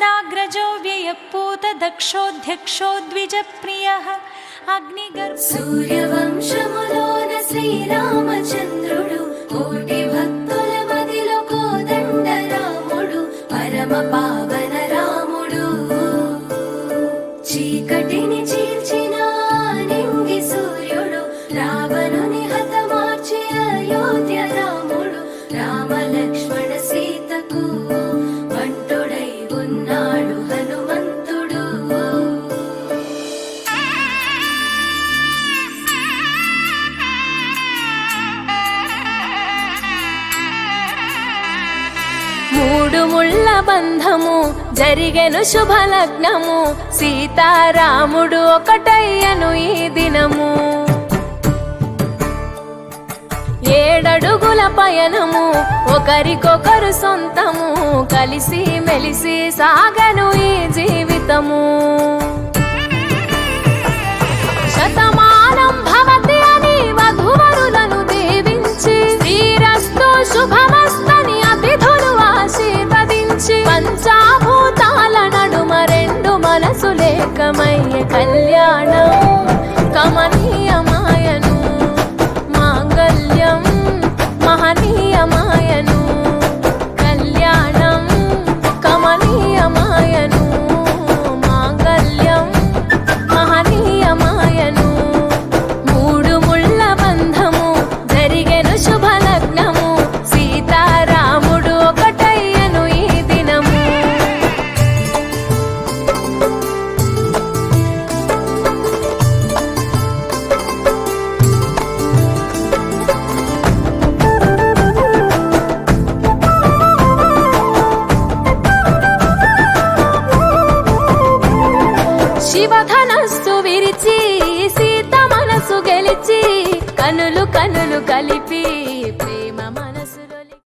स्कन्दाग्रजो व्ययपूत दक्षोऽध्यक्षो द्विजप्रियः अग्निगर्भ सूर्यवंशमुलोन श्रीरामचन्द्रुडु कोटि भक्तुल मदिलो कोदण्ड रामुडु परम पावन रामुडु चीकटिनि चीर्చిన నింగి సూర్యుడు రావణుని హతమార్చి అయోధ్య రాముడు రామ లక్ష్మణ సీతకు వంటుడై ఉన్నాడు హనుమంతుడు. మూడు ముళ్ళ బంధము జరిగెను శుభలగ్నము సీతారాముడు ఒకటయ్యను ఈ దినము. 7 అడుగుల పయనము ఒకరికొకరు సొంతము కలిసి మెలిసి సాగను ఈ జీవితము. శతమానం భవతి అని వధువరులను దీవించి శ్రీరస్తు శుభమస్తని అతిథులు ఆశీర్వదించి పంచాభూతాల నడుమ 2 మనసులేకమయ్య కళ్యాణం కమనీయమాయను మాంగళ్యం మహనీయమాయను కళ్యాణం కమనీయమాయను మాంగళ్యం మహనీయమాయను. 3 ముళ్ళ బంధము జరిగెను శుభలగ్నము సీతారాముడు ఒకటయ్యను ఈ దినము. శివధనస్సు విరిచి సీత మనసు గెలిచి కనులు కనులు కలిపి